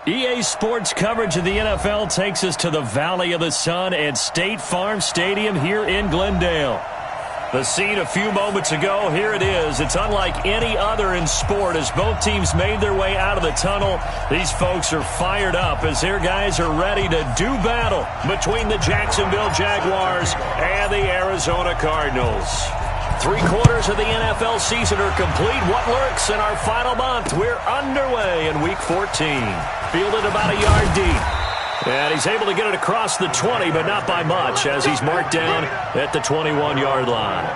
EA Sports coverage of the NFL takes us to the Valley of the Sun at State Farm Stadium here in Glendale. The scene a few moments ago, here it is. It's unlike any other in sport as both teams made their way out of the tunnel. These folks are fired up as their guys are ready to do battle between the Jacksonville Jaguars and the Arizona Cardinals. 3/4 of the NFL season are complete. What lurks in our final month? We're underway in Week 14. Fielded about a yard deep. And he's able to get it across the 20, but not by much, as he's marked down at the 21-yard line.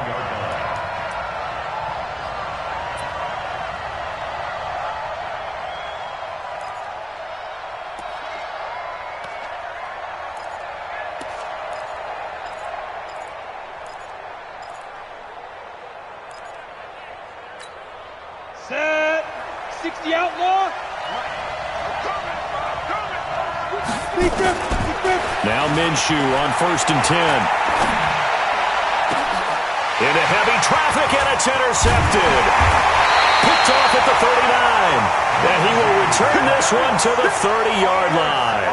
Set. 60 outlaw. Now Minshew on 1st and 10. Into heavy traffic, and it's intercepted. Picked off at the 39. And he will return this one to the 30-yard line.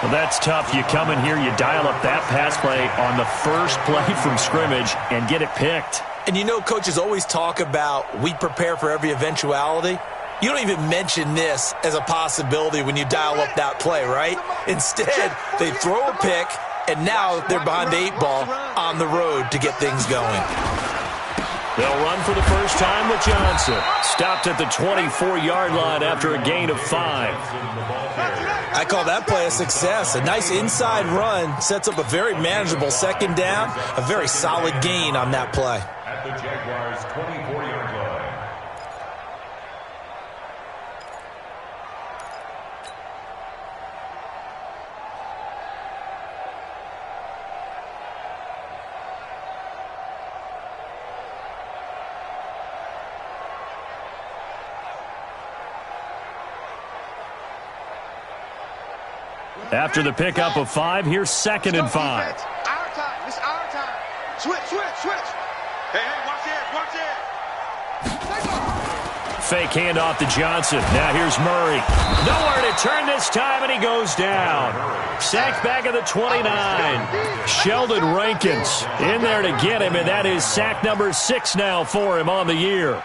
Well, that's tough. You come in here, you dial up that pass play on the first play from scrimmage and get it picked. And you know, coaches always talk about we prepare for every eventuality. You don't even mention this as a possibility when you dial up that play, right? Instead, they throw a pick, and now they're behind the 8 ball on the road to get things going. They'll run for the first time with Johnson. Stopped at the 24-yard line after a gain of 5. I call that play a success. A nice inside run sets up a very manageable second down, a very solid gain on that play. At the Jaguars' 24-yard line. After the pickup of 5, here's 2nd and 5. Our time. It's our time. Switch. Hey, watch it. Fake handoff to Johnson. Now here's Murray. Nowhere to turn this time, and he goes down. Sacked back at the 29. Sheldon Rankins in there to get him, and that is sack number 6 now for him on the year.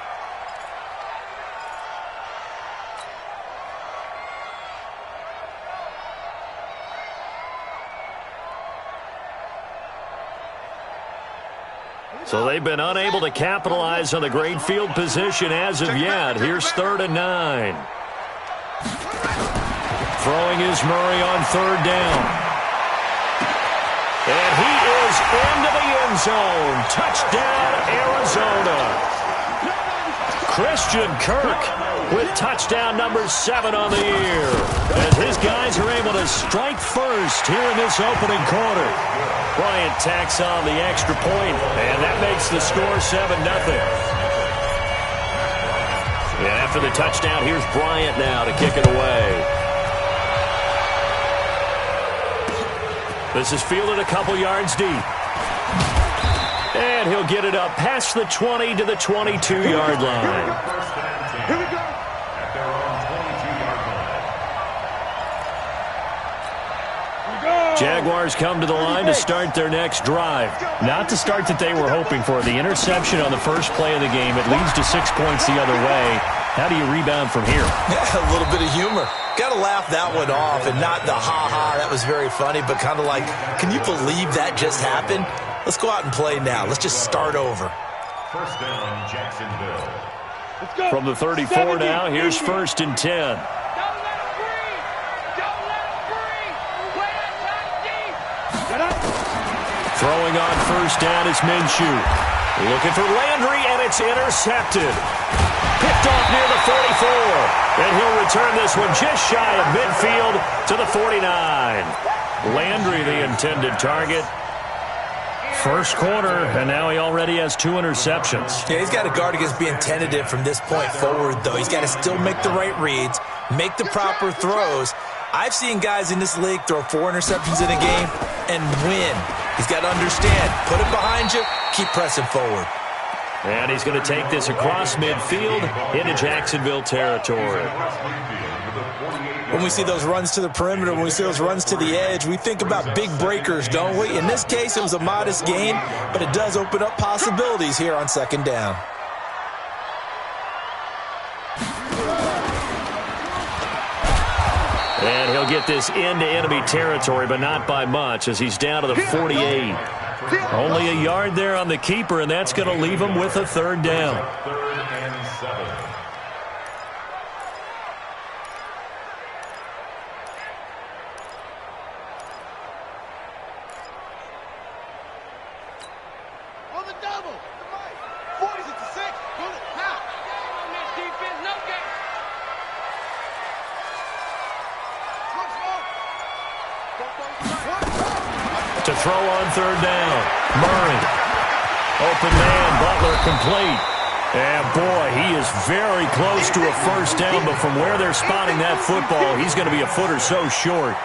So they've been unable to capitalize on the great field position as of yet. Here's 3rd and 9. Throwing is Murray on 3rd down. And he is into the end zone. Touchdown, Arizona. Christian Kirk with touchdown number 7 on the year. As his guys are able to strike first here in this opening quarter. Bryant tacks on the extra point, and that makes the score 7-0. And after the touchdown, here's Bryant now to kick it away. This is fielded a couple yards deep. And he'll get it up past the 20 to the 22-yard line. Here we go. At their own 22-yard line. Jaguars come to the line to start their next drive. Not the start that they were hoping for. The interception on the first play of the game. It leads to 6 points the other way. How do you rebound from here? Yeah, a little bit of humor. Got to laugh that one off, and not the ha-ha, that was very funny, but kind of like, can you believe that just happened? Let's go out and play now. Let's just start over. First down, Jacksonville. Let's go. From the 34 now, here's 1st and 10. Throwing on 1st down is Minshew. Looking for Landry, and it's intercepted. Picked off near the 44. And he'll return this one just shy of midfield to the 49. Landry, the intended target. First quarter, and now he already has 2 interceptions. Yeah, he's got to guard against being tentative from this point forward, though. He's got to still make the right reads, make the proper throws. I've seen guys in this league throw 4 interceptions in a game and win. He's got to understand, put it behind you, keep pressing forward. And he's going to take this across midfield into Jacksonville territory. When we see those runs to the perimeter, when we see those runs to the edge, we think about big breakers, don't we? In this case, it was a modest gain, but it does open up possibilities here on second down. And he'll get this into enemy territory, but not by much, as he's down to the 48. Only a yard there on the keeper, and that's going to leave him with a third down. 3rd and 7. On the double. 40's at the 6. Pull it. How? On this defense. No game. To throw on third down. Murray. Open man. Butler complete. And boy, he is very close to a first down, but from where they're spotting that football, he's going to be a foot or so short.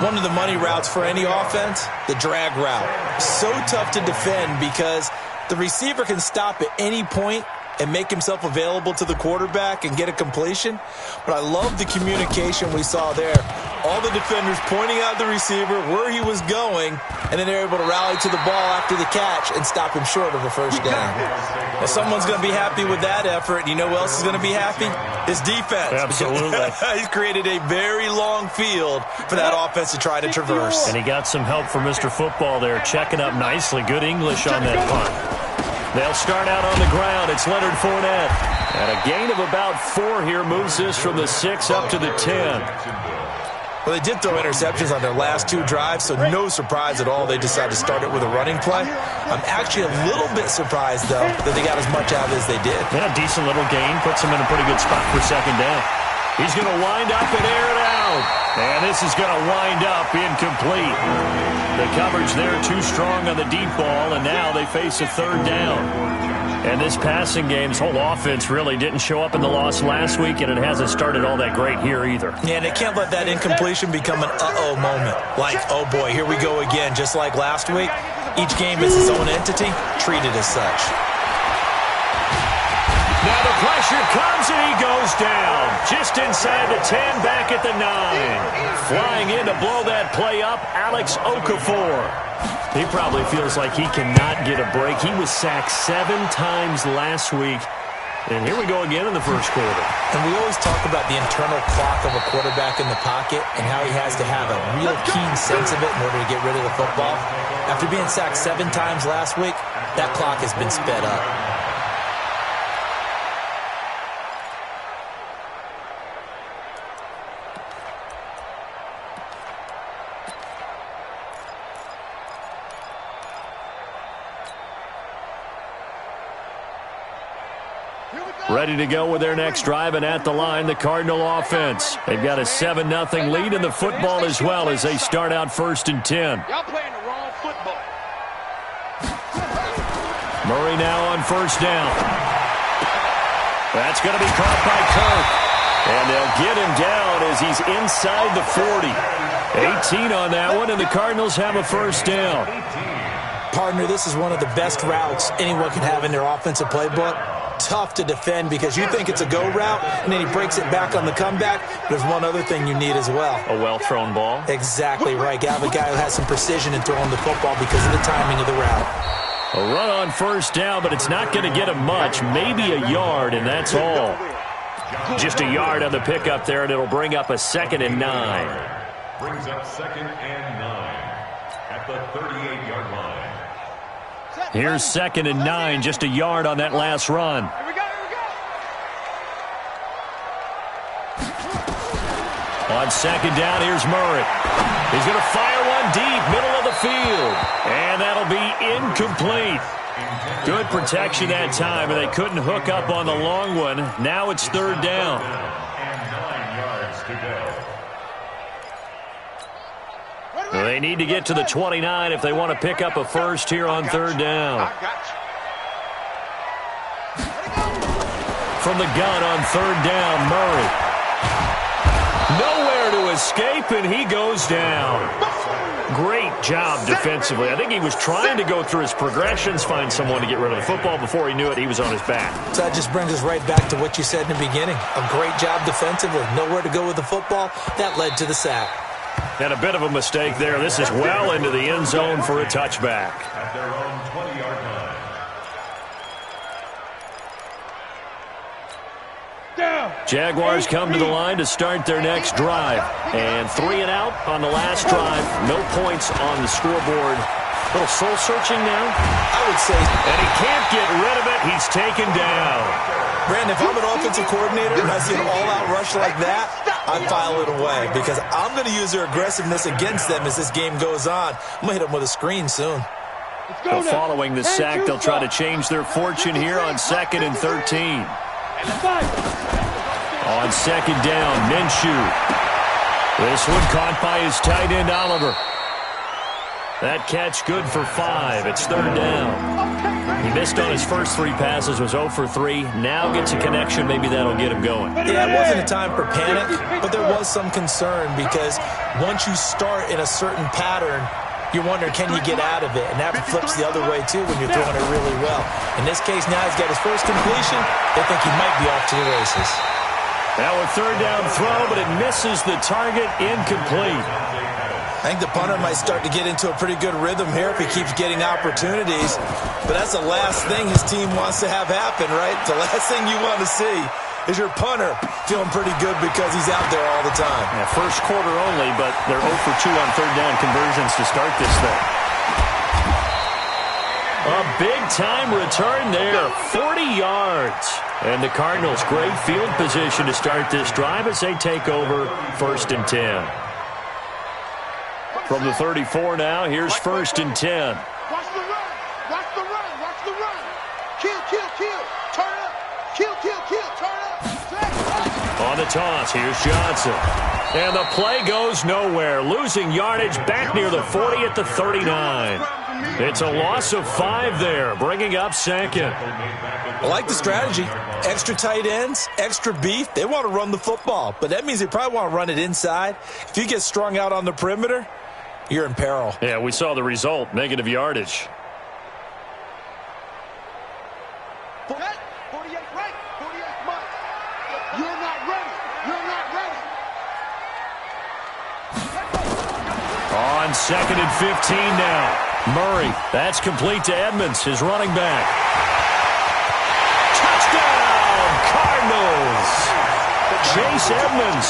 One of the money routes for any offense, the drag route. So tough to defend because the receiver can stop at any point and make himself available to the quarterback and get a completion. But I love the communication we saw there. All the defenders pointing out the receiver, where he was going, and then they're able to rally to the ball after the catch and stop him short of a first down. Well, someone's going to be happy with that effort, and you know who else is going to be happy? His defense. Absolutely. He's created a very long field for that offense to try to traverse. And he got some help from Mr. Football there, checking up nicely. Good English on that punt. They'll start out on the ground. It's Leonard Fournette. And a gain of about 4 here moves this from the 6 up to the 10. Well, they did throw interceptions on their last 2 drives, so no surprise at all they decided to start it with a running play. I'm actually a little bit surprised, though, that they got as much out of it as they did. Yeah, a decent little gain. Puts him in a pretty good spot for second down. He's going to wind up and air it out. And this is going to wind up incomplete. The coverage there too strong on the deep ball, and now they face a third down. And this passing game's whole offense really didn't show up in the loss last week, and it hasn't started all that great here either. Yeah, and they can't let that incompletion become an uh-oh moment. Like, oh boy, here we go again, just like last week. Each game is its own entity, treated as such. Now the pressure comes, and he goes down. Just inside the 10, back at the 9. Flying in to blow that play up, Alex Okafor. He probably feels like he cannot get a break. He was sacked 7 times last week. And here we go again in the first quarter. And we always talk about the internal clock of a quarterback in the pocket and how he has to have a real keen sense of it in order to get rid of the football. After being sacked 7 times last week, that clock has been sped up. Ready to go with their next drive, and at the line, the Cardinal offense. They've got a 7-0 lead in the football as well as they start out 1st and 10. Y'all playing the wrong football. Murray now on first down. That's going to be caught by Kirk. And they'll get him down as he's inside the 40. 18 on that one, and the Cardinals have a first down. Partner, this is one of the best routes anyone can have in their offensive playbook. Tough to defend because you think it's a go route, and then he breaks it back on the comeback. There's one other thing you need as well. A well-thrown ball. Exactly right. You have a guy who has some precision in throwing the football because of the timing of the route. A run on first down, but it's not going to get him much. Maybe a yard, and that's all. Just a yard on the pickup there, and it'll bring up a 2nd and 9. Brings up 2nd and 9 at the 38-yard line. Here's 2nd and 9, just a yard on that last run. Here we go, here we go. On second down, here's Murray. He's going to fire one deep, middle of the field. And that'll be incomplete. Good protection that time, and they couldn't hook up on the long one. Now it's 3rd down. And 9 yards to go. They need to get to the 29 if they want to pick up a first here on 3rd down. From the gun on 3rd down, Murray. Nowhere to escape, and he goes down. Great job defensively. I think he was trying to go through his progressions, find someone to get rid of the football. Before he knew it, he was on his back. So that just brings us right back to what you said in the beginning. A great job defensively. Nowhere to go with the football. That led to the sack. And a bit of a mistake there. This is well into the end zone for a touchback. At their own 20-yard line. Jaguars come to the line to start their next drive. And 3 and out on the last drive. No points on the scoreboard. A little soul-searching now, I would say. And he can't get rid of it. He's taken down. Brandon, if I'm an offensive coordinator and I see an all-out rush like that, I file it away because I'm going to use their aggressiveness against them as this game goes on. I'm going to hit them with a screen soon. So following the sack, they'll try to change their fortune here on 2nd and 13. On 2nd down, Minshew. This one caught by his tight end, Oliver. That catch good for 5. It's 3rd down. He missed on his first 3 passes, was 0 for 3. Now gets a connection. Maybe that'll get him going. Yeah, it wasn't a time for panic, but there was some concern because once you start in a certain pattern, you're wondering, can you get out of it? And that flips the other way, too, when you're throwing it really well. In this case, now he's got his first completion. They think he might be off to the races. Now a 3rd down throw, but it misses the target, incomplete. I think the punter might start to get into a pretty good rhythm here if he keeps getting opportunities. But that's the last thing his team wants to have happen, right? The last thing you want to see is your punter feeling pretty good because he's out there all the time. Yeah, first quarter only, but they're 0 for 2 on 3rd down conversions to start this thing. A big-time return there, 40 yards. And the Cardinals, great field position to start this drive as they take over 1st and 10. From the 34 now, here's 1st and 10. Watch the run. Watch the run. Watch the run. Kill, kill, kill. Turn up. Kill, kill, kill. Turn up. On the toss, here's Johnson. And the play goes nowhere. Losing yardage back near the 40 at the 39. It's a loss of 5 there, bringing up 2nd. I like the strategy. Extra tight ends, extra beef. They want to run the football, but that means they probably want to run it inside. If you get strung out on the perimeter, you're in peril. Yeah, we saw the result, negative yardage. 48 right, 48 Mike. You're not ready. You're not ready. On 2nd and 15 now. Murray, that's complete to Edmonds, his running back. Touchdown, Cardinals! Chase Edmonds,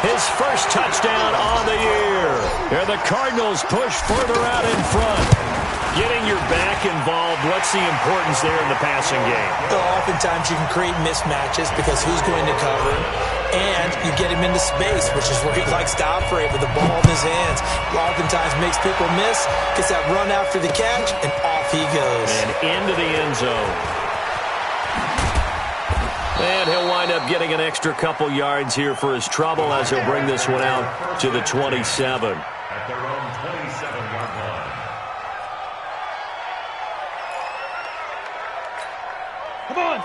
his first touchdown on the year. And the Cardinals push further out in front. Getting your back involved, what's the importance there in the passing game? Well, oftentimes you can create mismatches because who's going to cover him, and you get him into space, which is where he likes to operate with the ball in his hands. Oftentimes makes people miss, gets that run after the catch, and off he goes. And into the end zone. And he'll wind up getting an extra couple yards here for his trouble as he'll bring this one out to the 27. At their own 27-yard line.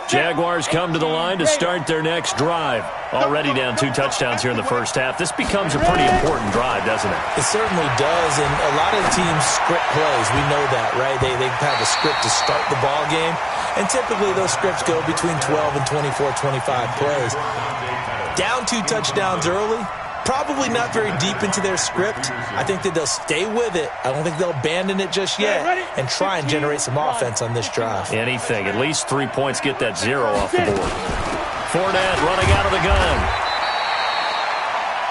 Jaguars come to the line to start their next drive. Already down 2 touchdowns here in the first half. This becomes a pretty important drive, doesn't it? It certainly does, and a lot of the teams script plays. We know that, right? They have a script to start the ball game, and typically those scripts go between 12 and 24, 25 plays. Down 2 touchdowns early, probably not very deep into their script. I think that they'll stay with it. I don't think they'll abandon it just yet and try and generate some offense on this drive. Anything. At least 3 points, get that 0 off the board. Fournette running out of the gun.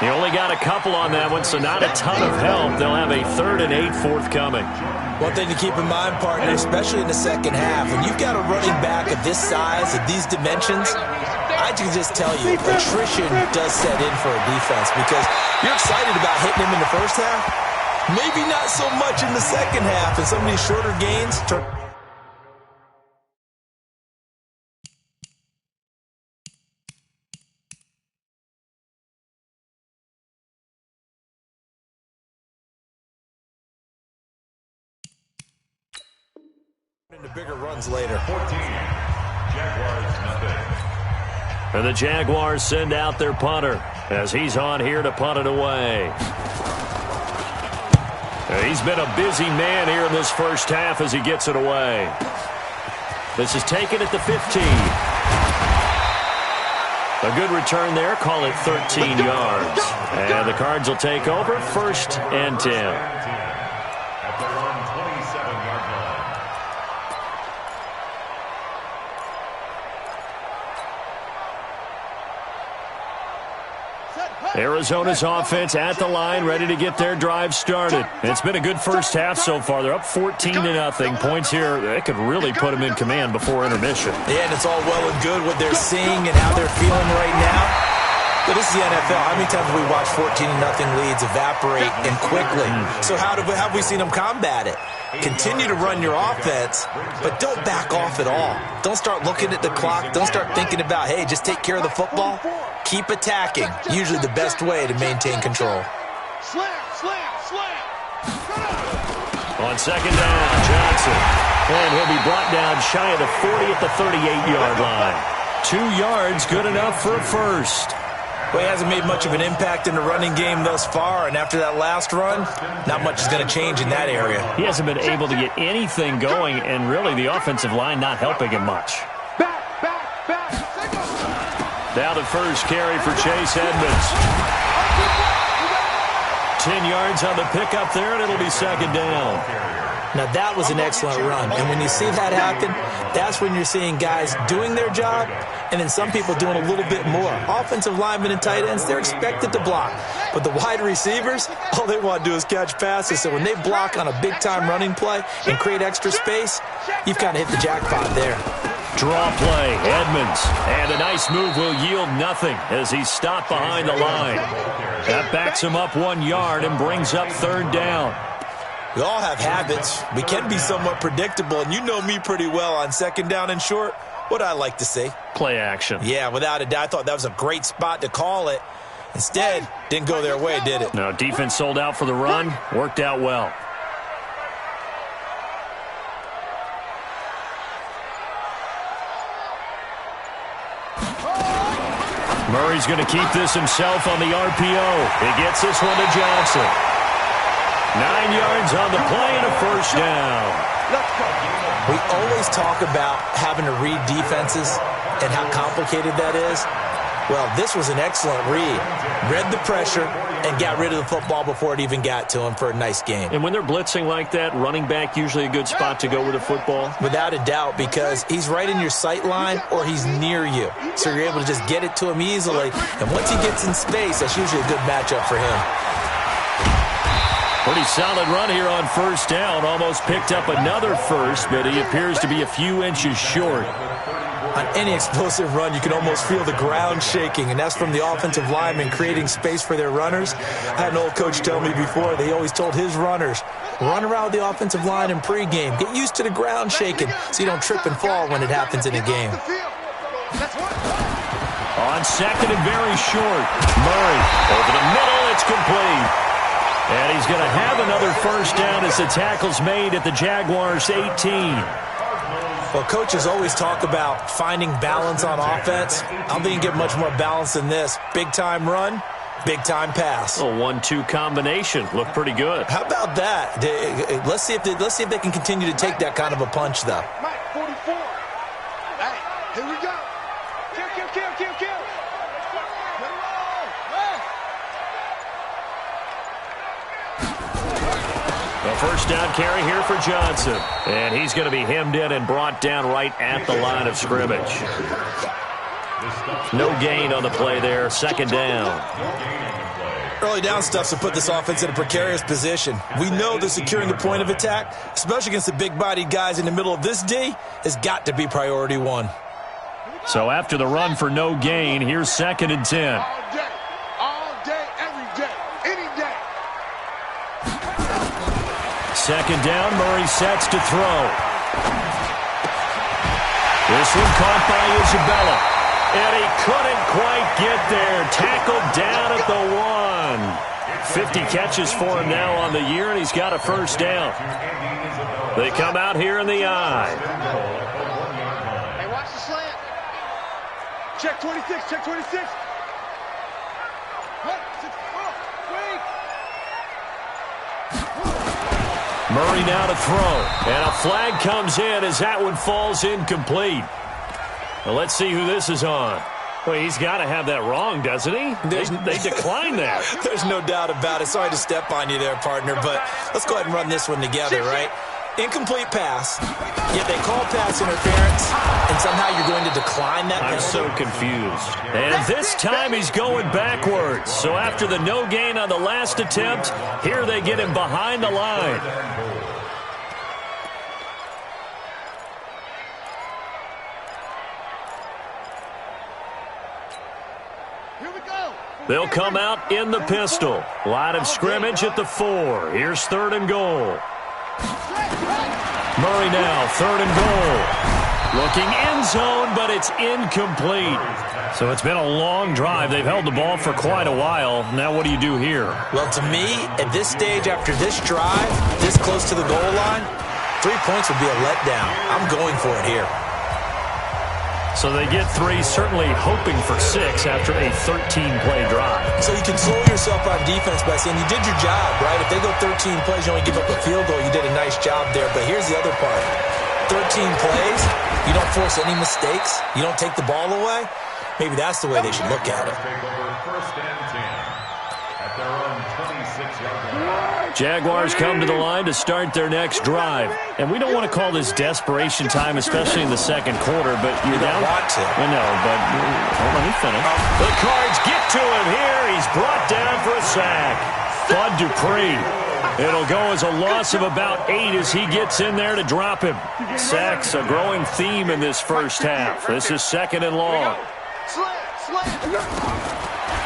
He only got a couple on that one, so not a ton of help. They'll have a 3rd and 8 forthcoming. One thing to keep in mind, partner, especially in the second half, when you've got a running back of this size, of these dimensions, I can just tell you, attrition does set in for a defense because you're excited about hitting him in the first half. Maybe not so much in the second half, and some of these shorter gains turn. Into bigger runs later. 14. Jaguars nothing. And the Jaguars send out their punter as he's on here to punt it away. He's been a busy man here in this first half as he gets it away. This is taken at the 15. A good return there. Call it 13 yards. And the Cards will take over 1st and 10. At the 27-yard line. Arizona's offense at the line, ready to get their drive started. It's been a good first half so far. They're up 14-0. Points here, they could really put them in command before intermission. Yeah, and it's all well and good what they're seeing and how they're feeling right now. But this is the NFL. How many times have we watched 14-0 leads evaporate and quickly? So how have we seen them combat it? Continue to run your offense, but don't back off at all. Don't start looking at the clock. Don't start thinking about, hey, just take care of the football. Keep attacking. Usually the best way to maintain control. Slam, slam, slam. On second down, Johnson. And he'll be brought down shy of the 40 at the 38-yard line. 2 yards, good enough for a first. Well, he hasn't made much of an impact in the running game thus far, and after that last run, not much is going to change in that area. He hasn't been able to get anything going, and really the offensive line not helping him much. Now the first carry for Chase Edmonds. 10 yards on the pickup there, and it'll be second down. Now, that was an excellent run. And when you see that happen, that's when you're seeing guys doing their job and then some people doing a little bit more. Offensive linemen and tight ends, they're expected to block. But the wide receivers, all they want to do is catch passes. So when they block on a big-time running play and create extra space, you've kind of hit the jackpot there. Draw play, Edmonds. And a nice move will yield nothing as he's stopped behind the line. That backs him up 1 yard and brings up third down. We all have habits. We can be somewhat predictable, and you know me pretty well on second down and short. What I like to see. Play action. Yeah, without a doubt. I thought that was a great spot to call it. Instead, didn't go their way, did it? No, defense sold out for the run. Worked out well. Murray's going to keep this himself on the RPO. He gets this one to Johnson. 9 yards on the play and a first down. We always talk about having to read defenses and how complicated that is. Well, this was an excellent read. Read the pressure and got rid of the football before it even got to him for a nice game. And when they're blitzing like that, running back usually a good spot to go with the football? Without a doubt, because he's right in your sight line or he's near you. So you're able to just get it to him easily. And once he gets in space, that's usually a good matchup for him. Pretty solid run here on first down. Almost picked up another first, but he appears to be a few inches short. On any explosive run, you can almost feel the ground shaking, and that's from the offensive linemen creating space for their runners. I had an old coach tell me before, they always told his runners, run around the offensive line in pregame. Get used to the ground shaking so you don't trip and fall when it happens in a game. On second and very short, Murray over the middle, it's complete. And he's going to have another first down as the tackle's made at the Jaguars' 18. Well, coaches always talk about finding balance on offense. I don't think you can get much more balance than this. Big-time run, big-time pass. A 1-2 combination. Looked pretty good. How about that? Let's see if they can continue to take that kind of a punch, though. Mike, 44. Hey, here we go. Kill. A first down carry here for Johnson. And he's going to be hemmed in and brought down right at the line of scrimmage. No gain on the play there. Second down. Early down stuff to put this offense in a precarious position. We know that securing the point of attack, especially against the big-bodied guys in the middle of this D, has got to be priority one. So after the run for no gain, here's second and 10. All day, every day, any day. Second down, Murray sets to throw. This one caught by Isabella. And he couldn't quite get there. Tackled down at the 1. 50 catches for him now on the year, and he's got a first down. They come out here in the I. Hey, watch the slant. Check 26, check 26. Murray now to throw. And a flag comes in as that one falls incomplete. Well, let's see who this is on. Well, he's got to have that wrong, doesn't he? They decline that. There's no doubt about it. Sorry to step on you there, partner, but let's go ahead and run this one together, right? Incomplete pass, yet they call pass interference, and somehow you're going to decline that penalty. I'm so confused. And this time he's going backwards. So after the no gain on the last attempt, here they get him behind the line. They'll come out in the pistol. Line of scrimmage at the 4. Here's 3rd and goal. Murray now, 3rd and goal. Looking end zone, but it's incomplete. So it's been a long drive. They've held the ball for quite a while. Now what do you do here? Well, to me, at this stage, after this drive, this close to the goal line, 3 points would be a letdown. I'm going for it here. So they get 3, certainly hoping for 6 after a 13-play drive. So you console yourself on defense by saying you did your job, right? If they go 13 plays, you only give up a field goal, you did a nice job there. But here's the other part. 13 plays, you don't force any mistakes, you don't take the ball away. Maybe that's the way they should look at it. Jaguars come to the line to start their next drive. And we don't want to call this desperation time, especially in the second quarter, but you're down. Want to. I know, but let me finish. The Cards get to him here. He's brought down for a sack. Bud Dupree. It'll go as a loss of about 8 as he gets in there to drop him. Sacks, a growing theme in this first half. This is 2nd and long.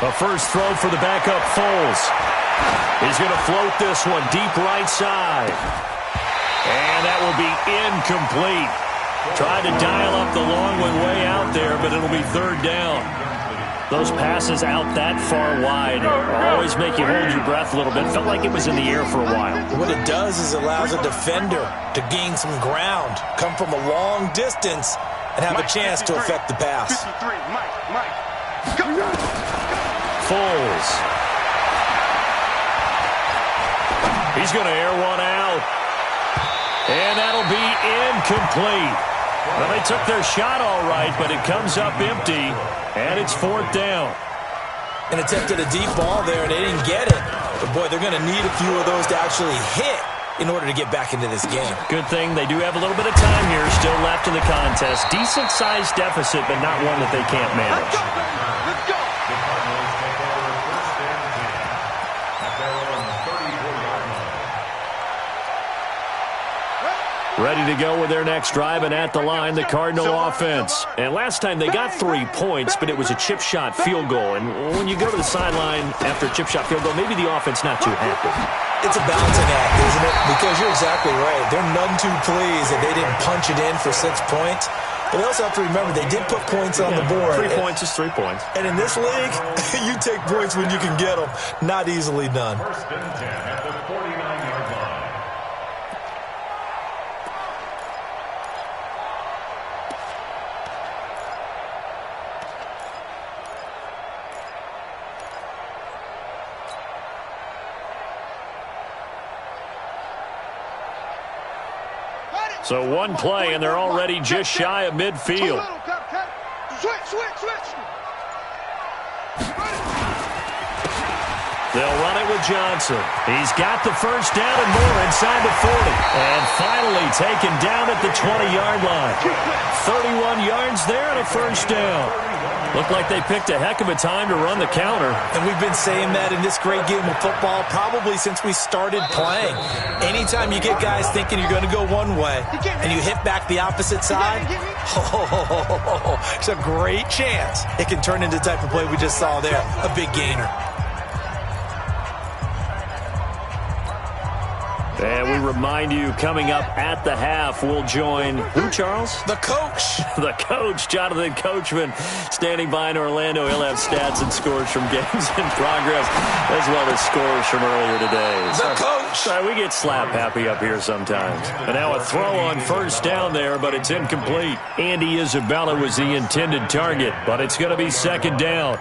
A first throw for the backup Foles. He's going to float this one deep right side. And that will be incomplete. Tried to dial up the long one way out there, but it'll be 3rd down. Those passes out that far wide always make you hold your breath a little bit. Felt like it was in the air for a while. What it does is allows a defender to gain some ground, come from a long distance, and have a chance to affect the pass. Foles. He's going to air one out. And that'll be incomplete. Well, they took their shot all right, but it comes up empty, and it's 4th down. And attempted a deep ball there, and they didn't get it. But, boy, they're going to need a few of those to actually hit in order to get back into this game. Good thing they do have a little bit of time here still left in the contest. Decent-sized deficit, but not one that they can't manage. Let's go. Ready to go with their next drive, and at the line, the Cardinal offense. And last time they got 3 points, but it was a chip shot field goal. And when you go to the sideline after a chip shot field goal, maybe the offense not too happy. It's a balancing act, isn't it? Because you're exactly right. They're none too pleased that they didn't punch it in for 6 points. But they also have to remember they did put points on the board. 3 points is 3 points. And in this league, you take points when you can get them. Not easily done. 1st and 10 at the 49-yard line. So 1 play, and they're already just shy of midfield. Switch. They'll run it with Johnson. He's got the first down and more inside the 40. And finally taken down at the 20-yard line. 31 yards there and a first down. Looked like they picked a heck of a time to run the counter. And we've been saying that in this great game of football probably since we started playing. Anytime you get guys thinking you're going to go one way and you hit back the opposite side, it's a great chance it can turn into the type of play we just saw there, a big gainer. And we remind you, coming up at the half, we'll join who, Charles? The coach. The coach, Jonathan Coachman, standing by in Orlando. He'll have stats and scores from games in progress, as well as scores from earlier today. The coach. Sorry, we get slap happy up here sometimes. And now a throw on first down there, but it's incomplete. Andy Isabella was the intended target, but it's going to be second down.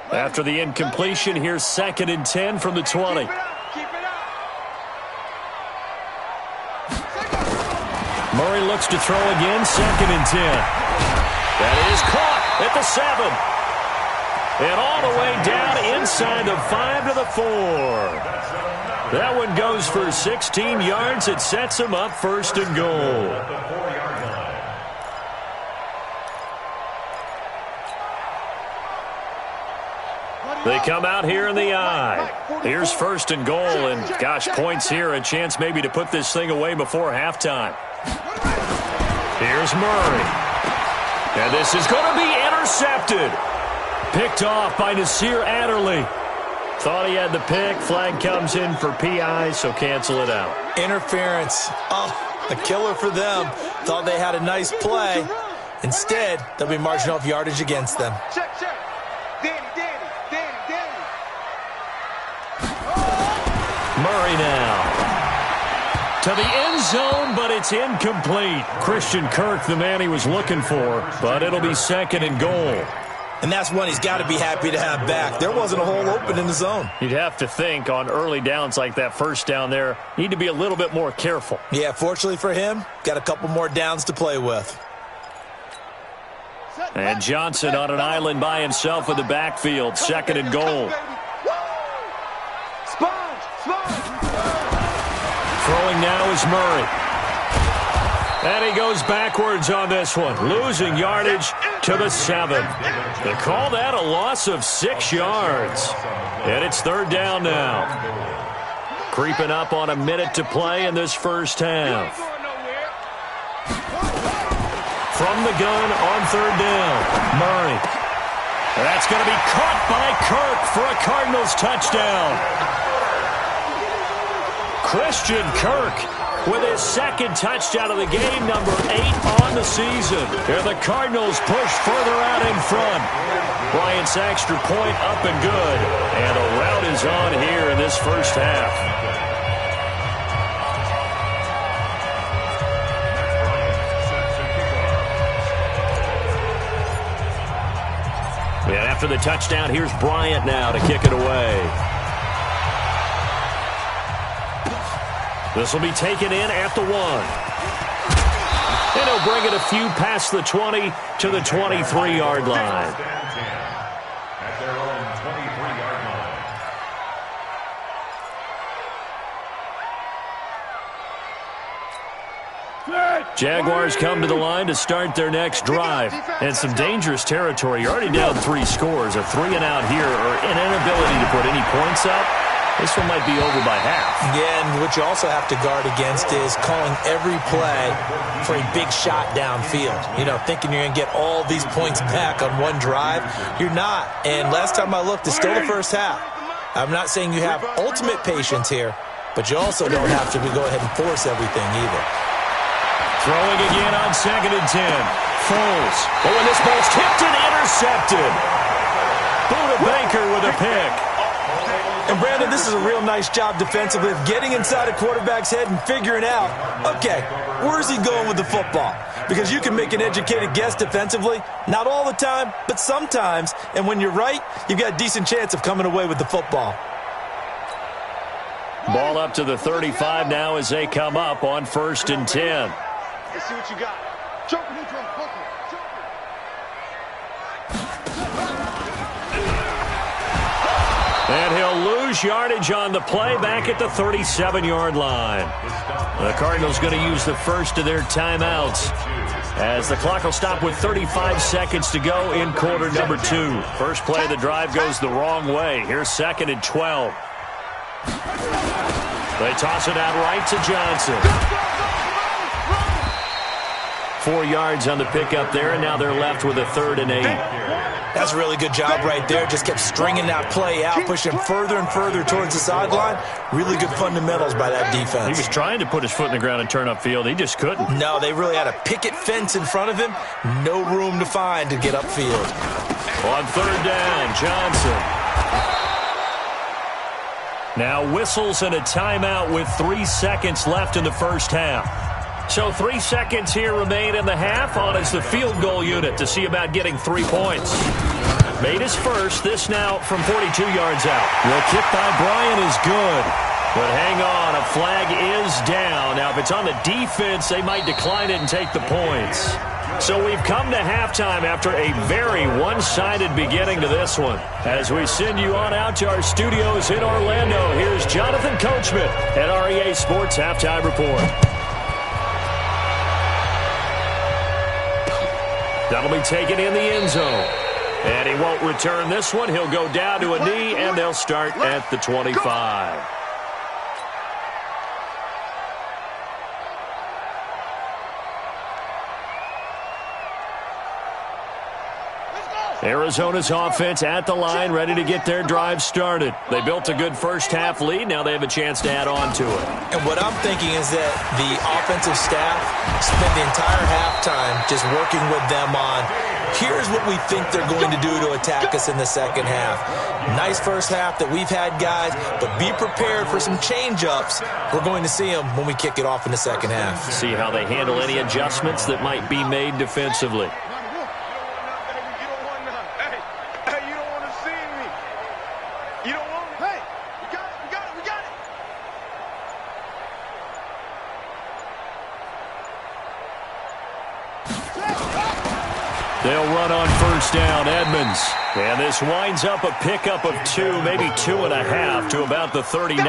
After the incompletion, here's 2nd and 10 from the 20. Murray looks to throw again, 2nd and 10. That is caught at the 7. And all the way down inside the 5 to the 4. That one goes for 16 yards. It sets him up 1st and goal. They come out here in the I. Here's 1st and goal, and gosh, points here, a chance maybe to put this thing away before halftime. Here's Murray. And this is going to be intercepted. Picked off by Nasir Adderley. Thought he had the pick. Flag comes in for PI, so cancel it out. Interference. Oh, a killer for them. Thought they had a nice play. Instead, they'll be marching off yardage against them. Check. Danny. Murray now to the end zone, but it's incomplete. Christian Kirk, the man he was looking for, but it'll be 2nd and goal. And that's one he's got to be happy to have back. There wasn't a hole open in the zone. You'd have to think on early downs like that first down there, need to be a little bit more careful. Yeah, fortunately for him, got a couple more downs to play with. And Johnson on an island by himself in the backfield, 2nd and goal. Throwing now is Murray. And he goes backwards on this one, losing yardage to the 7. They call that a loss of 6 yards. And it's 3rd down now. Creeping up on a minute to play in this first half. From the gun on 3rd down, Murray. That's going to be caught by Kirk for a Cardinals touchdown. Christian Kirk with his 2nd touchdown of the game, number 8 on the season. And the Cardinals push further out in front. Bryant's extra point up and good. And a rout is on here in this first half. And after the touchdown, here's Bryant now to kick it away. This will be taken in at the 1. And he'll bring it a few past the 20 to the 23-yard line. At their own 23-yard line. Jaguars come to the line to start their next drive. And some dangerous territory. You're already down 3 scores. A 3-and-out here or an inability to put any points up. This one might be over by half. Yeah, and what you also have to guard against is calling every play for a big shot downfield. You know, thinking you're going to get all these points back on one drive. You're not. And last time I looked, it's still the first half. I'm not saying you have ultimate patience here, but you also don't have to go ahead and force everything either. Throwing again on 2nd and 10. Foles. Oh, and this ball's tipped and intercepted. Buda Baker with a pick. And, Brandon, this is a real nice job defensively of getting inside a quarterback's head and figuring out, okay, where's he going with the football? Because you can make an educated guess defensively, not all the time, but sometimes. And when you're right, you've got a decent chance of coming away with the football. Ball up to the 35 now as they come up on 1st and 10. Let's see what you got. Jump in front. And he'll lose yardage on the play back at the 37-yard line. The Cardinals going to use the first of their timeouts as the clock will stop with 35 seconds to go in quarter number 2. First play of the drive goes the wrong way. Here's 2nd and 12. They toss it out right to Johnson. 4 yards on the pickup there, and now they're left with a 3rd and 8. That's a really good job right there. Just kept stringing that play out, pushing further and further towards the sideline. Really good fundamentals by that defense. He was trying to put his foot in the ground and turn upfield. He just couldn't. No, they really had a picket fence in front of him. No room to find to get upfield. On 3rd down, Johnson. Now whistles and a timeout with 3 seconds left in the first half. So 3 seconds here remain in the half. On is the field goal unit to see about getting 3 points. Made his first. This now from 42 yards out. The kick by Bryant is good. But hang on, a flag is down. Now, if it's on the defense, they might decline it and take the points. So we've come to halftime after a very one-sided beginning to this one. As we send you on out to our studios in Orlando, here's Jonathan Coachman at REA Sports Halftime Report. That'll be taken in the end zone. And he won't return this one. He'll go down to a knee, and they'll start at the 25. Arizona's offense at the line, ready to get their drive started. They built a good first-half lead. Now they have a chance to add on to it. And what I'm thinking is that the offensive staff spent the entire halftime just working with them on, here's what we think they're going to do to attack us in the second half. Nice first half that we've had, guys, but be prepared for some change-ups. We're going to see them when we kick it off in the second half. See how they handle any adjustments that might be made defensively. They'll run on first down, Edmonds. And this winds up a pickup of 2, maybe 2.5 to about the 39.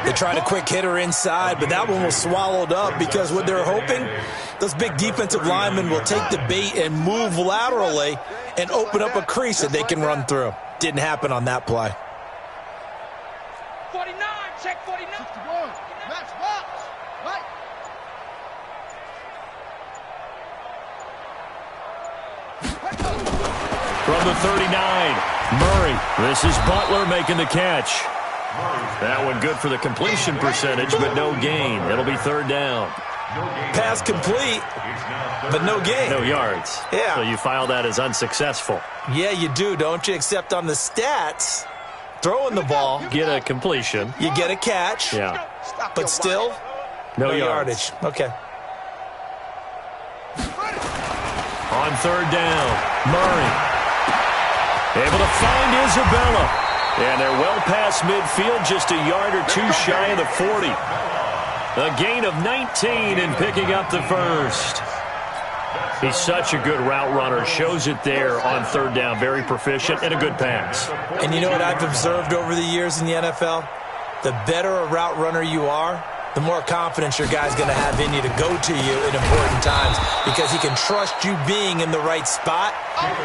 They tried a quick hitter inside, but that one was swallowed up because what they're hoping, those big defensive linemen will take the bait and move laterally and open up a crease that they can run through. Didn't happen on that play. 49, check 49. 61, match box. Right. From the 39, Murray. This is Butler making the catch. That one good for the completion percentage, but no gain. It'll be 3rd down. Pass complete, but no gain. No yards. Yeah. So you file that as unsuccessful. Yeah, you do, don't you? Except on the stats, throwing the ball, Get a completion. you get a catch, Yeah. but still No no yards. yardage. Okay. On 3rd down, Murray. Able to find Isabella. And they're well past midfield, just a yard or 2 shy of the 40. A gain of 19 and picking up the first. He's such a good route runner. Shows it there on 3rd down. Very proficient and a good pass. And you know what I've observed over the years in the NFL? The better a route runner you are, the more confidence your guy's going to have in you to go to you in important times because he can trust you being in the right spot,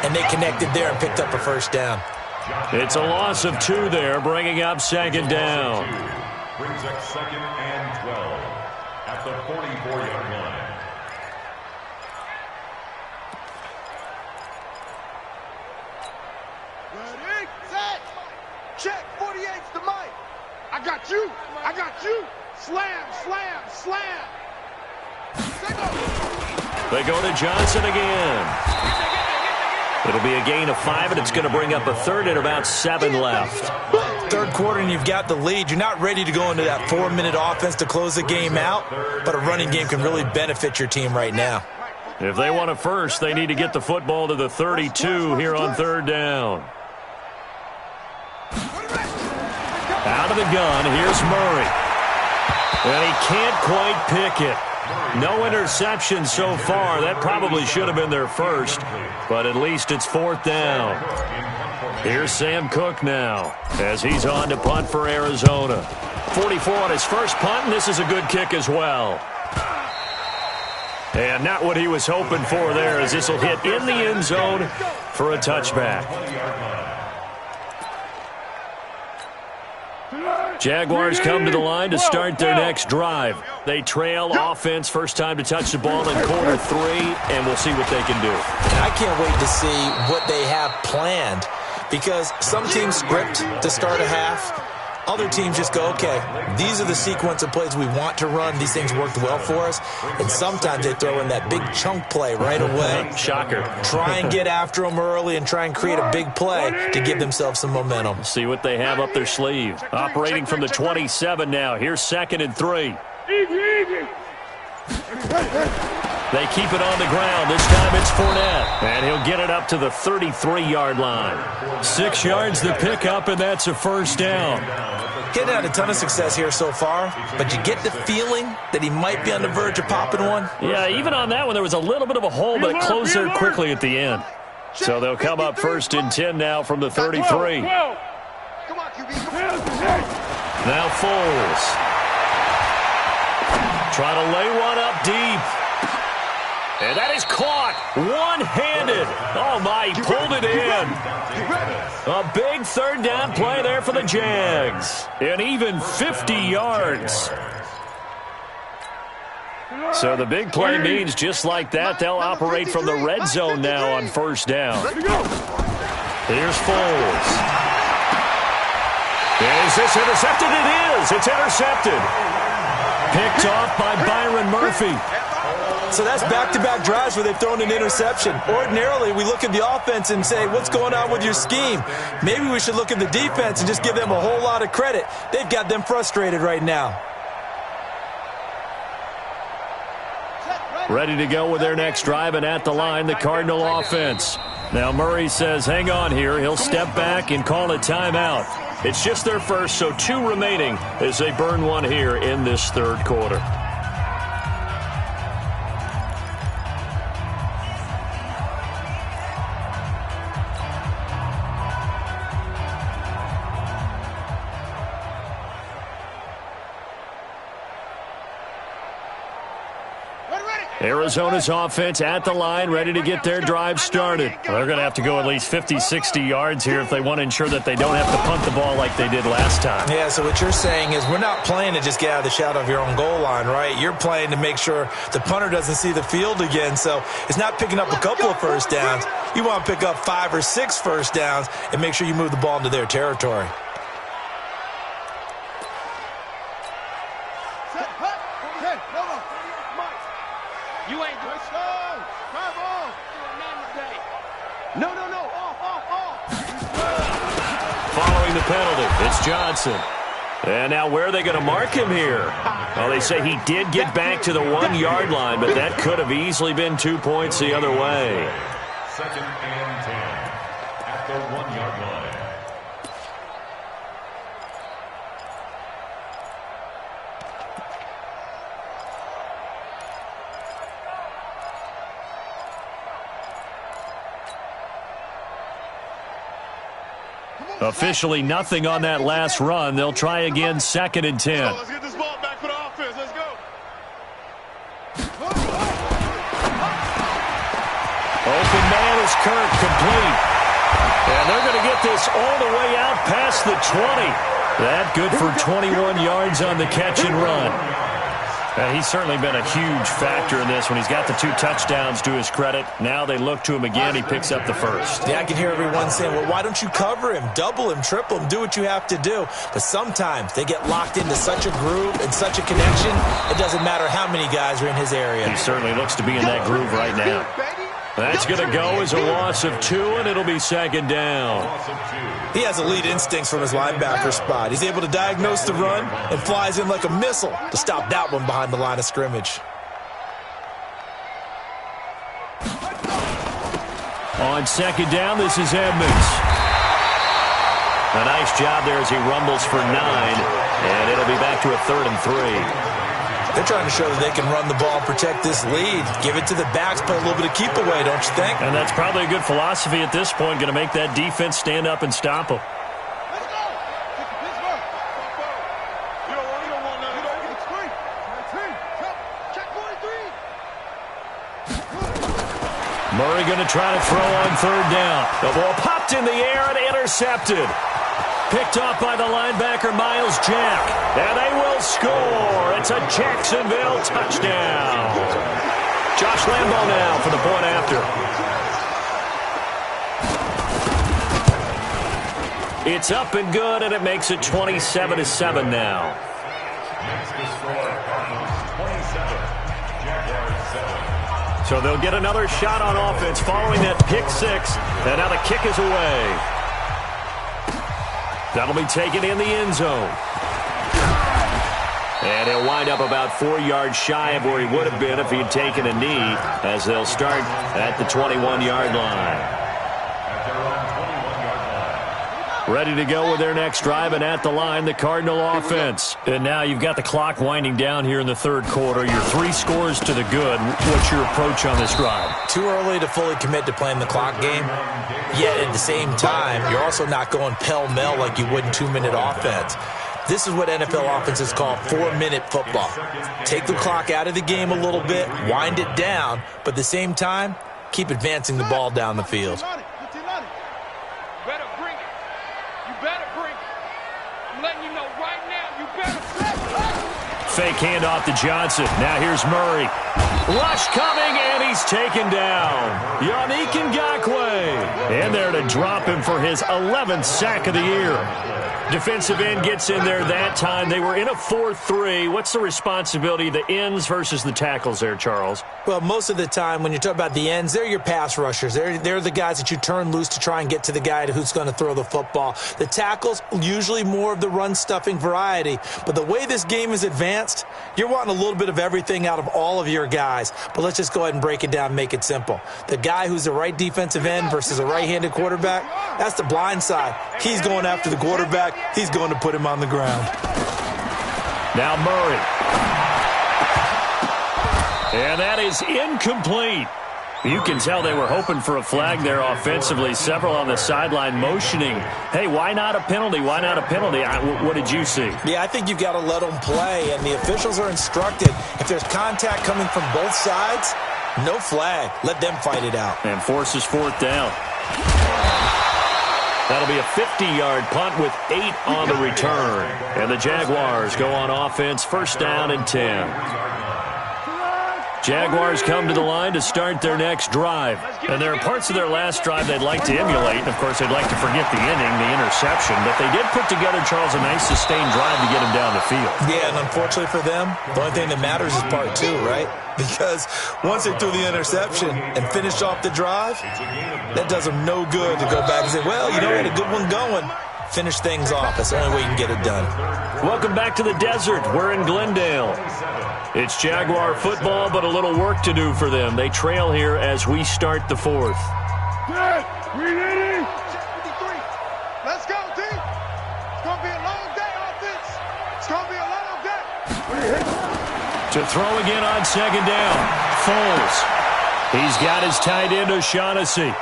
and they connected there and picked up a first down. It's a loss of 2 there, bringing up 2nd down. Brings up 2nd and 12 at the 44-yard line. Ready, set, check 48's the mic. I got you. I got you. Slam, slam, slam. They go to Johnson again. It'll be a gain of 5, and it's going to bring up a 3rd and about 7 left. Third quarter, and you've got the lead. You're not ready to go into that 4-minute offense to close the game out, but a running game can really benefit your team right now. If they want a first, they need to get the football to the 32 here on 3rd down. Out of the gun, here's Murray. And he can't quite pick it. No interception so far. That probably should have been their first, but at least it's 4th down. Here's Sam Cook now as he's on to punt for Arizona. 44 on his first punt, and this is a good kick as well. And not what he was hoping for there, as this will hit in the end zone for a touchback. Jaguars come to the line to start their next drive. They trail offense, first time to touch the ball in quarter 3, and we'll see what they can do. I can't wait to see what they have planned, because some teams script to start a half. Other teams just go, okay, these are the sequence of plays we want to run. These things worked well for us. And sometimes they throw in that big chunk play right away. Shocker. Try and get after them early and try and create a big play to give themselves some momentum. See what they have up their sleeve. Operating from the 27 now. Here's 2nd and 3. They keep it on the ground. This time it's Fournette. And he'll get it up to the 33-yard line. 6 yards to pick up, and that's a first down. He's had a ton of success here so far, but you get the feeling that he might be on the verge of popping one. Yeah, even on that one, there was a little bit of a hole, but it closed there quickly at the end. So they'll come up 1st and 10 now from the 33. Come on, QB. Now Foles. Try to lay one up deep. And that is caught one-handed. Oh, my, he pulled it in. A big 3rd down play there for the Jags. And even 50 yards. So the big play means just like that, they'll operate from the red zone now on 1st down. Here's Foles. Is this intercepted? It is. It's intercepted. Picked off by Byron Murphy. So that's back-to-back drives where they've thrown an interception. Ordinarily, we look at the offense and say, what's going on with your scheme? Maybe we should look at the defense and just give them a whole lot of credit. They've got them frustrated right now. Ready to go with their next drive, and at the line, the Cardinal offense. Now Murray says, hang on here. He'll step back and call a timeout. It's just their first, so 2 remaining as they burn one here in this 3rd quarter. Arizona's offense at the line, ready to get their drive started. They're going to have to go at least 50, 60 yards here if they want to ensure that they don't have to punt the ball like they did last time. Yeah, so what you're saying is we're not playing to just get out of the shadow of your own goal line, right? You're playing to make sure the punter doesn't see the field again. So it's not picking up a couple of first downs. You want to pick up 5 or 6 first downs and make sure you move the ball into their territory. Following the penalty, it's Johnson. And now where are they going to mark him here? Well, they say he did get back to the 1-yard line, but that could have easily been 2 points the other way. 2nd and 10 at the 1-yard line. Officially nothing on that last run. They'll try again 2nd and 10. Let's get this ball back for the offense. Let's go. Open man is Kirk, complete. And they're going to get this all the way out past the 20. That good for 21 yards on the catch and run. He's certainly been a huge factor in this when he's got the 2 touchdowns to his credit. Now they look to him again. He picks up the first. Yeah, I can hear everyone saying, well, why don't you cover him, double him, triple him, do what you have to do. But sometimes they get locked into such a groove and such a connection, it doesn't matter how many guys are in his area. He certainly looks to be in that groove right now. That's going to go as a loss of 2, and it'll be 2nd down. He has elite instincts from his linebacker spot. He's able to diagnose the run and flies in like a missile to stop that one behind the line of scrimmage. On 2nd down, this is Edmonds. A nice job there as he rumbles for 9, and it'll be back to a 3rd and 3. They're trying to show that they can run the ball and protect this lead. Give it to the backs, play a little bit of keep away, don't you think? And that's probably a good philosophy at this point, going to make that defense stand up and stop them. Let's go. You don't want nothing. You don't get screen. Check 43. Murray going to try to throw on 3rd down. The ball popped in the air and intercepted. Picked off by the linebacker, Miles Jack. And they will score. It's a Jacksonville touchdown. Josh Lambo now for the point after. It's up and good, and it makes it 27-7 now. So they'll get another shot on offense following that pick six. And now the kick is away. That'll be taken in the end zone. And he'll wind up about 4 yards shy of where he would have been if he had taken a knee, as they'll start at the 21-yard line. Ready to go with their next drive, and at the line, the Cardinal offense. And now you've got the clock winding down here in the third quarter. Your 3 scores to the good. What's your approach on this drive? Too early to fully commit to playing the clock game. Yet at the same time, you're also not going pell-mell like you would in 2-minute offense. This is what NFL offenses call 4-minute football. Take the clock out of the game a little bit, wind it down, but at the same time, keep advancing the ball down the field. Fake handoff to Johnson. Now here's Murray. Rush coming, and he's taken down. Yannick Ngakoue in there to drop him for his 11th sack of the year. Defensive end gets in there that time. They were in a 4-3. What's the responsibility of the ends versus the tackles there, Charles? Well, most of the time when you talk about the ends, they're your pass rushers. They're the guys that you turn loose to try and get to the guy who's going to throw the football. The tackles, usually more of the run-stuffing variety. But the way this game is advanced, you're wanting a little bit of everything out of all of your guys. But let's just go ahead and break it down and make it simple. The guy who's the right defensive end versus a right-handed quarterback, that's the blind side. He's going after the quarterback. He's going to put him on the ground. Now Murray. And that is incomplete. You can tell they were hoping for a flag there offensively. Several on the sideline motioning. Hey, why not a penalty? Why not a penalty? What did you see? Yeah, I think you've got to let them play, and the officials are instructed. If there's contact coming from both sides, no flag. Let them fight it out. And forces 4th down. That'll be a 50-yard punt with 8 on the return. And the Jaguars go on offense, 1st down and 10. Jaguars come to the line to start their next drive. And there are parts of their last drive they'd like to emulate. And, of course, they'd like to forget the inning, the interception. But they did put together, Charles, a nice sustained drive to get him down the field. Yeah, and unfortunately for them, the only thing that matters is part 2, right? Because once they threw the interception and finished off the drive, that does them no good to go back and say, well, you know, we had a good one going. Finish things off. That's the only way you can get it done. Welcome back to the desert. We're in Glendale. It's Jaguar football, but a little work to do for them. They trail here as we start the 4th. Let's go, team. It's going to be a long day, offense. It's going to be a long day. To throw again on 2nd down. Foles. He's got his tight end, O'Shaughnessy.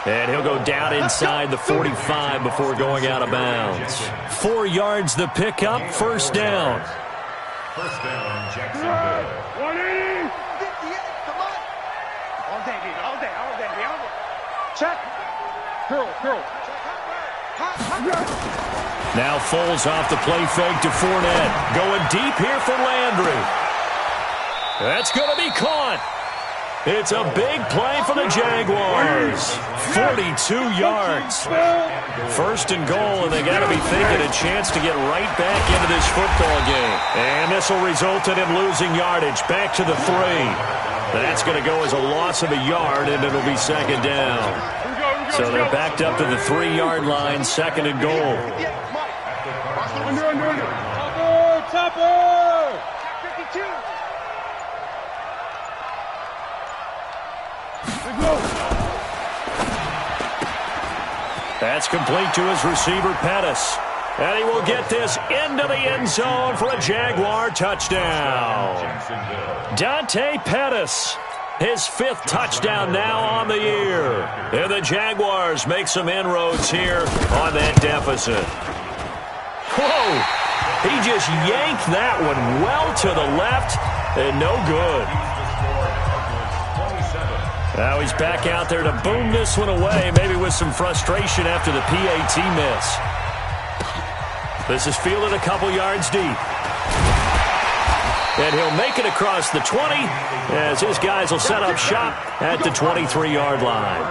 And he'll go down inside the 45 before going out of bounds. 4 yards the pickup, 1st down. 1st down, Jacksonville. 180. 58, come on. All day, baby, all day, all day, all day. Check. Curl. Now Foles off the play fake to Fournette. Going deep here for Landry. That's going to be caught. It's a big play for the Jaguars. 42 yards. 1st and goal, and they got to be thinking a chance to get right back into this football game. And this will result in him losing yardage. Back to the 3. That's going to go as a loss of a yard, and it'll be 2nd down. So they're backed up to the 3-yard line, 2nd and goal. Topper! 52. That's complete to his receiver, Pettis. And he will get this into the end zone for a Jaguar touchdown. Dante Pettis, his 5th touchdown now on the year. And the Jaguars make some inroads here on that deficit. Whoa! He just yanked that one well to the left and no good. Now he's back out there to boom this one away, maybe with some frustration after the PAT miss. This is fielded a couple yards deep. And he'll make it across the 20 as his guys will set up shop at the 23-yard line.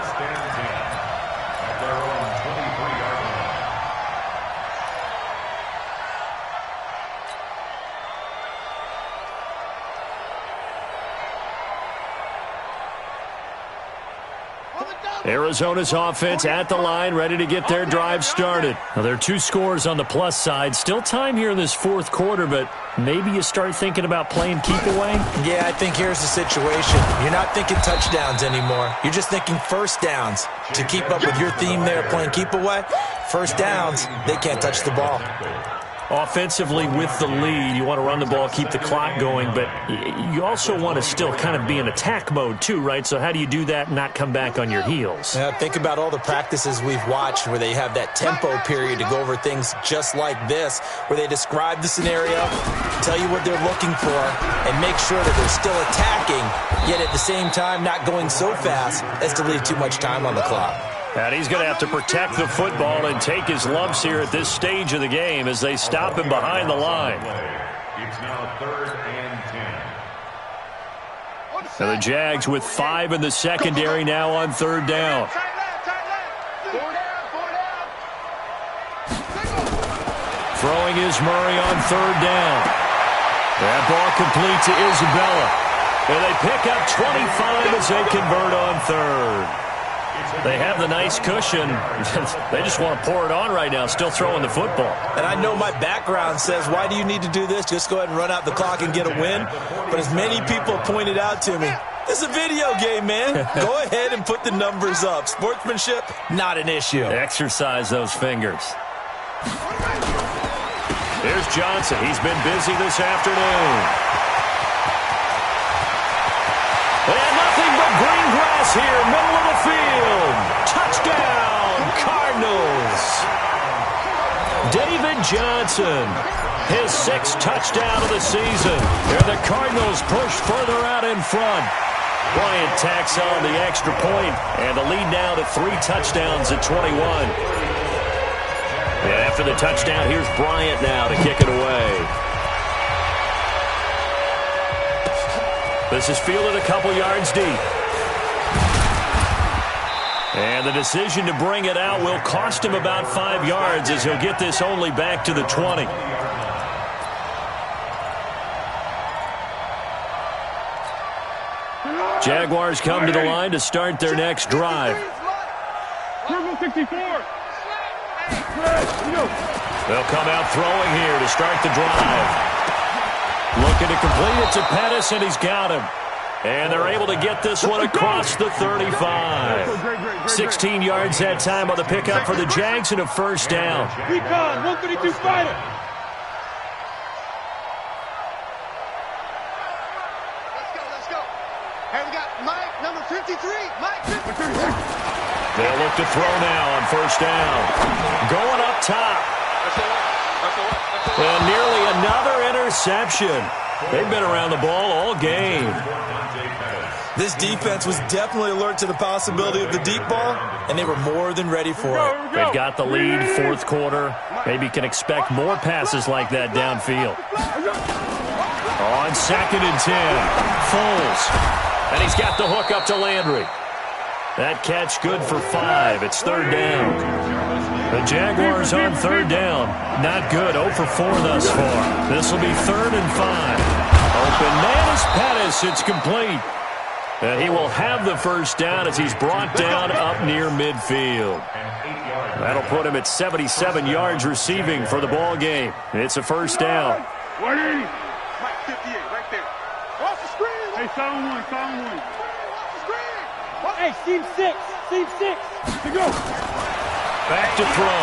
Arizona's offense at the line, ready to get their drive started. Now, there are 2 scores on the plus side. Still time here in this fourth quarter, but maybe you start thinking about playing keep away? Yeah, I think here's the situation. You're not thinking touchdowns anymore. You're just thinking first downs. To keep up with your theme there, playing keep away, first downs, they can't touch the ball. Offensively, with the lead, you want to run the ball, keep the clock going, but you also want to still kind of be in attack mode too, right? So how do you do that and not come back on your heels? Yeah, think about all the practices we've watched where they have that tempo period to go over things just like this, where they describe the scenario, tell you what they're looking for, and make sure that they're still attacking, yet at the same time not going so fast as to leave too much time on the clock. And he's going to have to protect the football and take his lumps here at this stage of the game as they stop him behind the line. It's now 3rd and 10. And the Jags with 5 in the secondary now on 3rd down. Throwing is Murray on 3rd down. That ball complete to Isabella. And they pick up 25 as they convert on 3rd. They have the nice cushion. They just want to pour it on right now, still throwing the football. And I know my background says, why do you need to do this? Just go ahead and run out the clock and get a win. But as many people pointed out to me, this is a video game, man. Go ahead and put the numbers up. Sportsmanship, not an issue. Exercise those fingers. Here's Johnson. He's been busy this afternoon. And nothing but green grass here, middle of the field. Touchdown, Cardinals. David Johnson, his 6th touchdown of the season. And the Cardinals push further out in front. Bryant tacks on the extra point, and the lead now to 3 touchdowns at 21. And after the touchdown, here's Bryant now to kick it away. This is fielded a couple yards deep. And the decision to bring it out will cost him about 5 yards as he'll get this only back to the 20. Jaguars come to the line to start their next drive. Turbo 64. They'll come out throwing here to start the drive. Looking to complete it to Pettis, and he's got him. And they're able to get this one across the 35. 16 yards that time on the pickup for the Jags and a first down. Recon, 132 fighter. Let's go. Hey, we got Mike, number 53. Mike, 53. They'll look to throw now on first down. Going up top. And nearly another interception. They've been around the ball all game. This defense was definitely alert to the possibility of the deep ball, and they were more than ready for it. They've got the lead, fourth quarter. Maybe can expect more passes like that downfield. On 2nd and 10, Foles. And he's got the hook up to Landry. That catch good for 5. It's 3rd down. The Jaguars on 3rd down. Not good. 0 for 4 thus far. This will be 3rd and 5. Open man is Pettis. It's complete. And he will have the first down as he's brought down up near midfield. That'll put him at 77 yards receiving for the ball game. It's a first down. 180. Mike, 58, right there. Watch the screen. Hey, sound one. Watch the screen. Hey, seam 6. To go. Back to throw.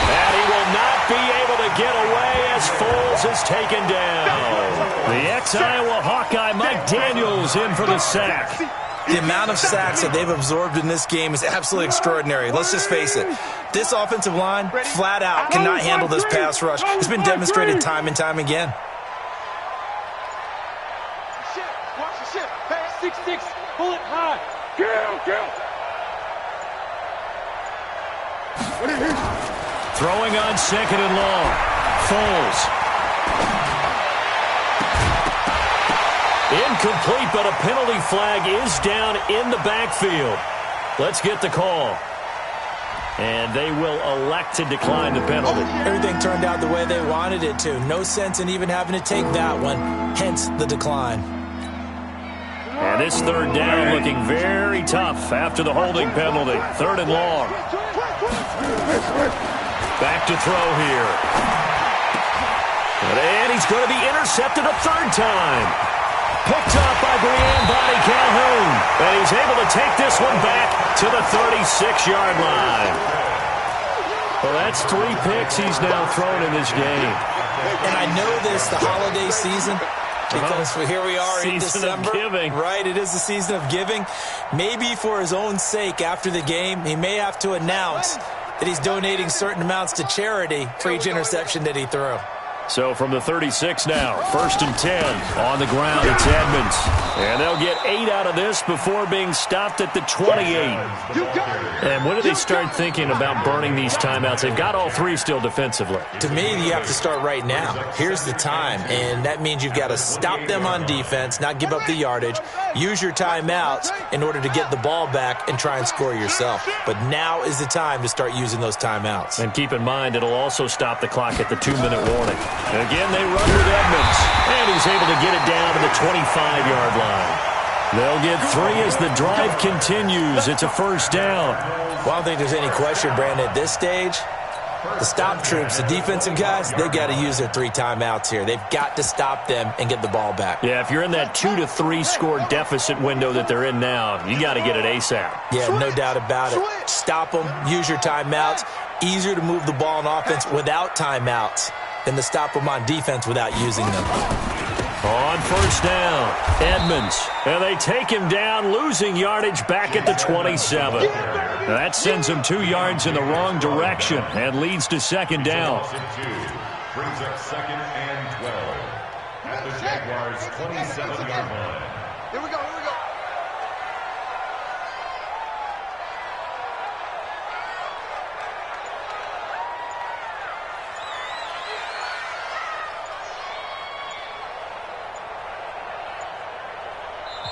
And he will not be able to get away as Foles is taken down. The ex-Iowa Hawkeye Mike Daniels in for the sack. The amount of sacks that they've absorbed in this game is absolutely extraordinary. Let's just face it. This offensive line, flat out, cannot handle this pass rush. It's been demonstrated time and time again. Watch the ship. Hey, 6-6. Pull it high. Kill. Throwing on second and long. Foles. Incomplete, but a penalty flag is down in the backfield. Let's get the call. And they will elect to decline the penalty. Everything turned out the way they wanted it to. No sense in even having to take that one, hence the decline. And this third down looking very tough after the holding penalty. Third and long. Back to throw here. And he's going to be intercepted a third time. Picked up by Brian Calhoun. And he's able to take this one back to the 36-yard line. Well, that's 3 picks he's now thrown in this game. And I know this, the holiday season, because here we are in December. Season of giving. Right, it is the season of giving. Maybe for his own sake after the game, he may have to announce that he's donating certain amounts to charity for each interception that he threw. So from the 36 now, 1st and 10 on the ground, it's Edmonds. And they'll get 8 out of this before being stopped at the 28. And when do they start thinking about burning these timeouts? They've got all 3 still defensively. To me, you have to start right now. Here's the time, and that means you've got to stop them on defense, not give up the yardage, use your timeouts in order to get the ball back and try and score yourself. But now is the time to start using those timeouts. And keep in mind, it'll also stop the clock at the 2-minute warning. And again, they run with Edmonds. And he's able to get it down to the 25-yard line. They'll get 3 as the drive continues. It's a first down. Well, I don't think there's any question, Brandon, at this stage. The stop troops, the defensive guys, they've got to use their 3 timeouts here. They've got to stop them and get the ball back. Yeah, if you're in that 2 to 3 score deficit window that they're in now, you got to get it ASAP. Yeah, no doubt about it. Stop them, use your timeouts. Easier to move the ball on offense without timeouts than to stop them on defense without using them. On first down, Edmonds. And they take him down, losing yardage back at the 27. Now that sends him 2 yards in the wrong direction and leads to second down. Brings up 2nd and 12 at the Jaguars' 27-yard line. Here we go, here we go.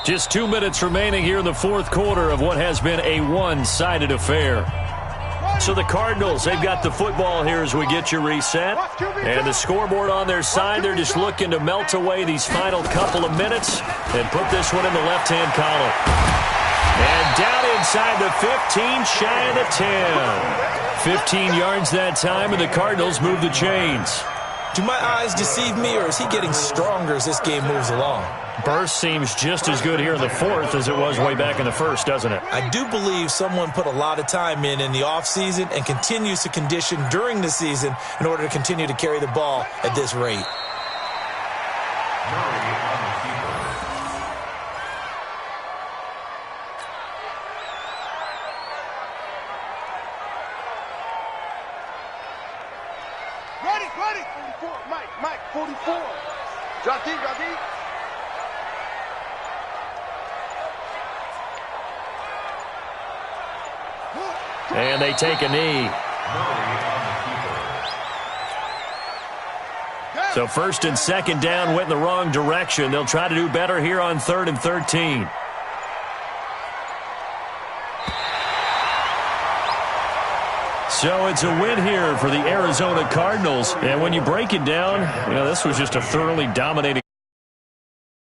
Just 2 minutes remaining here in the 4th quarter of what has been a one-sided affair. So the Cardinals, they've got the football here as we get you reset. And the scoreboard on their side, they're just looking to melt away these final couple of minutes and put this one in the left-hand column. And down inside the 15, shy of the 10. 15 yards that time, and the Cardinals move the chains. Do my eyes deceive me, or is he getting stronger as this game moves along? Burst seems just as good here in the 4th as it was way back in the 1st, doesn't it? I do believe someone put a lot of time in the offseason and continues to condition during the season in order to continue to carry the ball at this rate. Ready. 44. Mike, 44. Drop deep. And they take a knee. So 1st and 2nd down went in the wrong direction. They'll try to do better here on 3rd and 13. So it's a win here for the Arizona Cardinals. And when you break it down, this was just a thoroughly dominating